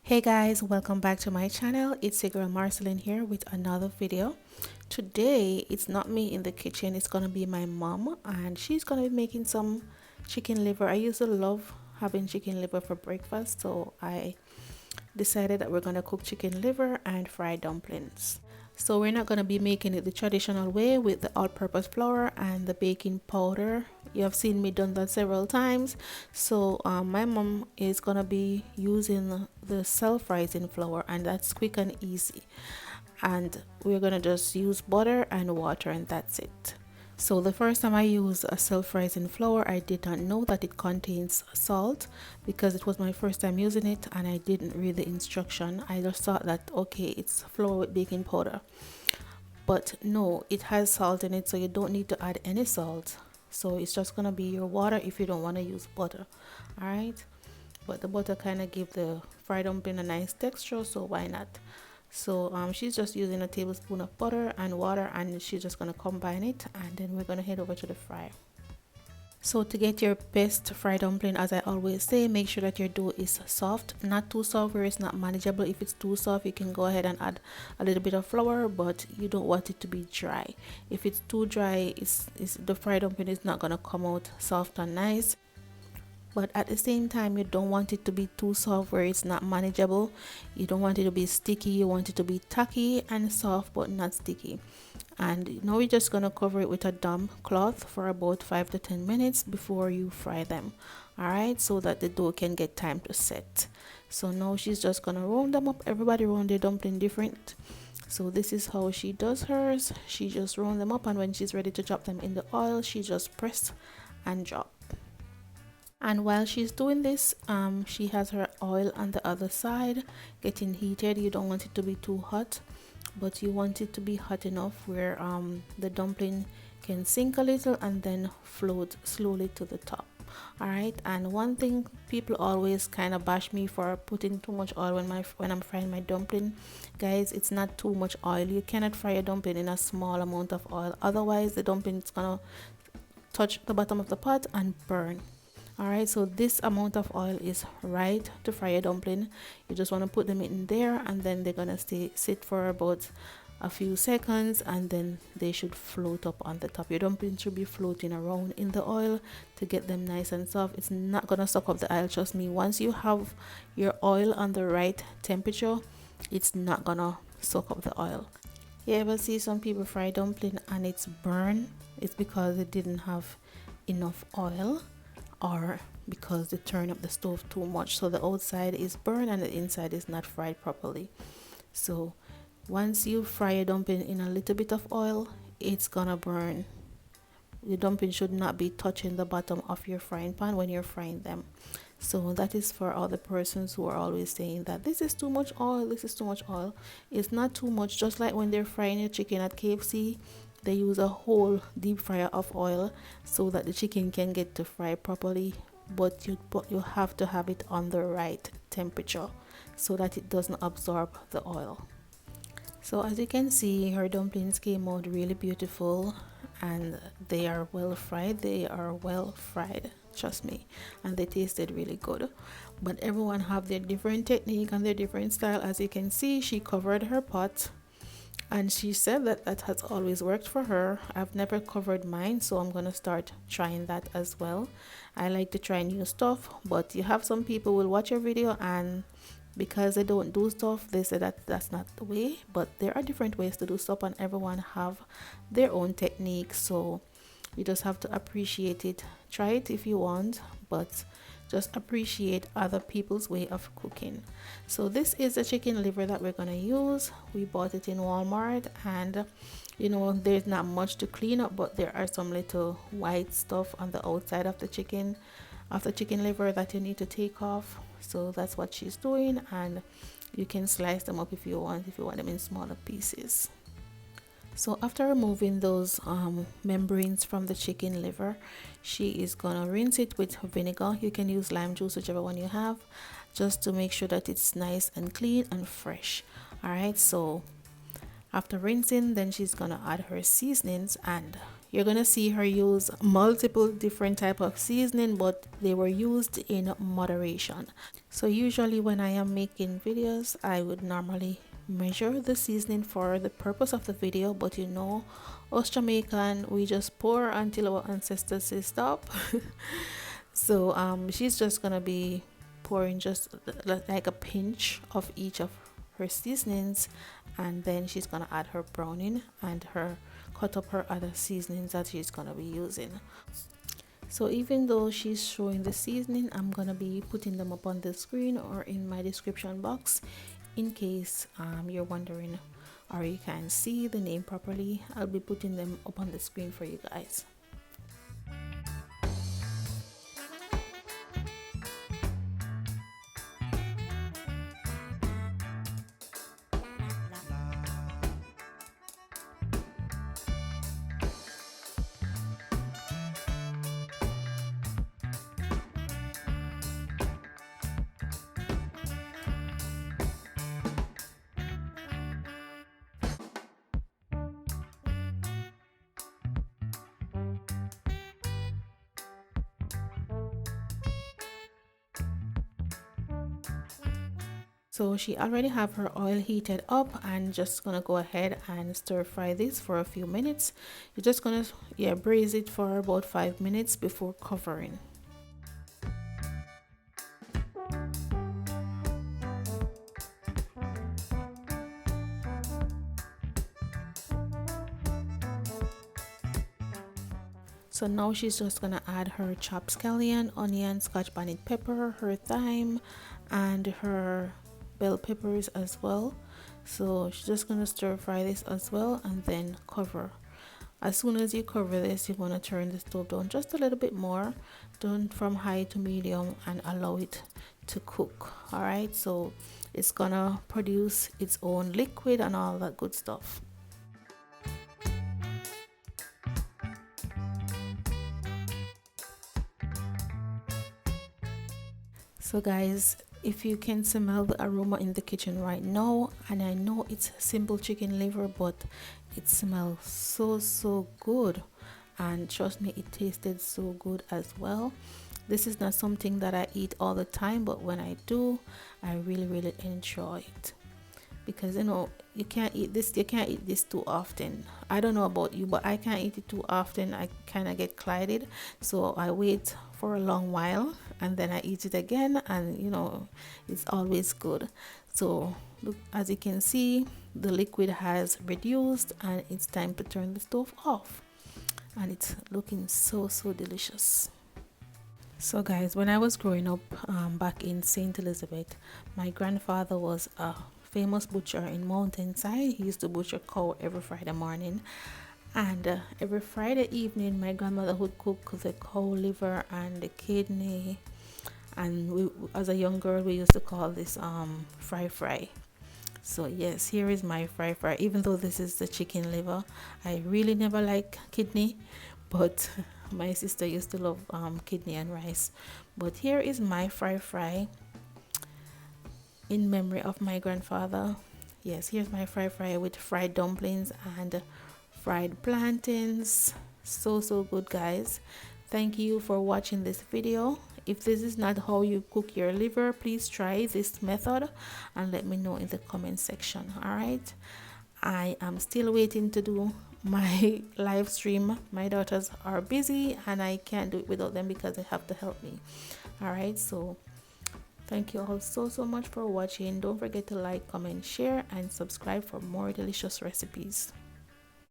Hey guys, welcome back to my channel. It's your girl Marceline here with another video. Today it's not me in the kitchen, it's gonna be my mom, and she's gonna be making some chicken liver. I used to love having chicken liver for breakfast, so I decided that we're gonna cook chicken liver and fry dumplings. So we're not gonna be making it the traditional way with the all-purpose flour and the baking powder. You have seen me done that several times. So my mom is gonna be using the self-rising flour, and that's quick and easy. And we're gonna just use butter and water, and that's it. So the first time I used a self-rising flour, I did not know that it contains salt because it was my first time using it and I didn't read the instruction. I just thought that okay, it's flour with baking powder. But no, it has salt in it, so you don't need to add any salt. So it's just gonna be your water if you don't want to use butter. Alright? But the butter kind of give the fried dumpling a nice texture, so why not? So she's just using a tablespoon of butter and water, and she's just gonna combine it, and then we're gonna head over to the fryer. So to get your best fried dumpling, as I always say, make sure that your dough is soft, not too soft where it's not manageable. If it's too soft, you can go ahead and add a little bit of flour, but you don't want it to be dry. If it's too dry, the fried dumpling is not gonna come out soft and nice. But at the same time, you don't want it to be too soft where it's not manageable. You don't want it to be sticky. You want it to be tacky and soft but not sticky. And now we're just gonna cover it with a damp cloth for about 5 to 10 minutes before you fry them. Alright, so that the dough can get time to set. So now she's just gonna roll them up. Everybody roll their dumpling different. So this is how she does hers. She just roll them up, and when she's ready to drop them in the oil, she just press and drop. And while she's doing this, she has her oil on the other side getting heated. You don't want it to be too hot, but you want it to be hot enough where the dumpling can sink a little and then float slowly to the top. Alright, and one thing people always kind of bash me for putting too much oil when I'm frying my dumpling. Guys, it's not too much oil. You cannot fry a dumpling in a small amount of oil, otherwise the dumpling is gonna touch the bottom of the pot and burn. Alright, so this amount of oil is right to fry a dumpling. You just want to put them in there, and then they're gonna sit for about a few seconds, and then they should float up on the top. Your dumpling should be floating around in the oil to get them nice and soft. It's not gonna suck up the oil, trust me. Once you have your oil on the right temperature, it's not gonna soak up the oil. You ever see some people fry dumpling and it's burn? It's because they didn't have enough oil, or because they turn up the stove too much, so the outside is burned and the inside is not fried properly. So once you fry a dumpling in a little bit of oil, it's gonna burn. The dumpling should not be touching the bottom of your frying pan when you're frying them. So that is for all the persons who are always saying that this is too much oil, this is too much oil. It's not too much. Just like when they're frying your chicken at KFC, they use a whole deep fryer of oil so that the chicken can get to fry properly, but you have to have it on the right temperature so that it doesn't absorb the oil. So as you can see, her dumplings came out really beautiful, and they are well fried. They are well fried, trust me, and they tasted really good. But everyone have their different technique and their different style. As you can see, she covered her pot, and she said that that has always worked for her. I've never covered mine, so I'm gonna start trying that as well. I like to try new stuff, but you have some people will watch your video, and because they don't do stuff, they say that that's not the way. But there are different ways to do stuff, and everyone have their own technique, so you just have to appreciate it. Try it if you want, but just appreciate other people's way of cooking. So this is the chicken liver that we're gonna use. We bought it in Walmart, and you know, there's not much to clean up, but there are some little white stuff on the outside of the chicken liver that you need to take off. So that's what she's doing, and you can slice them up if you want them in smaller pieces. So after removing those membranes from the chicken liver, she is gonna rinse it with vinegar. You can use lime juice, whichever one you have, just to make sure that it's nice and clean and fresh. Alright, so after rinsing, then she's gonna add her seasonings, and You're gonna see her use multiple different type of seasoning, but they were used in moderation. So usually when I am making videos, I would normally measure the seasoning for the purpose of the video, but you know, us Jamaican, we just pour until our ancestors say stop. So she's just gonna be pouring just like a pinch of each of her seasonings, and then she's gonna add her browning and her cut up her other seasonings that she's gonna be using. So even though she's showing the seasoning, I'm gonna be putting them up on the screen or in my description box in case you're wondering or you can't see the name properly. I'll be putting them up on the screen for you guys. So she already have her oil heated up, and just gonna go ahead and stir fry this for a few minutes. You're just gonna braise it for about 5 minutes before covering. So now she's just gonna add her chopped scallion, onion, Scotch bonnet pepper, her thyme, and her bell peppers as well. So she's just gonna stir fry this as well and then cover. As soon as you cover this, you want to turn the stove down just a little bit more, turn from high to medium, and allow it to cook. All right, so it's gonna produce its own liquid and all that good stuff. So guys, if you can smell the aroma in the kitchen right now, and I know it's simple chicken liver, but it smells so good, and trust me, it tasted so good as well. This is not something that I eat all the time, but when I do, I really enjoy it, because you know, you can't eat this too often. I don't know about you, but I can't eat it too often. I kind of get clouded, so I wait for a long while and then I eat it again, and you know, it's always good. So look, as you can see, the liquid has reduced and it's time to turn the stove off, and it's looking so delicious. So guys, when I was growing up back in St. Elizabeth, my grandfather was a famous butcher in Mountainside. He used to butcher cow every Friday morning, and every Friday evening my grandmother would cook the cow liver and the kidney, and we, as a young girl, we used to call this fry. So yes, here is my fry. Even though this is the chicken liver, I really never like kidney, but my sister used to love kidney and rice. But here is my fry in memory of my grandfather. Yes, here's my fry with fried dumplings and fried plantains. So good, guys. Thank you for watching this video. If this is not how you cook your liver, please try this method and let me know in the comment section. All right, I am still waiting to do my live stream. My daughters are busy and I can't do it without them because they have to help me. All right, so thank you all so much for watching. Don't forget to like, comment, share, and subscribe for more delicious recipes.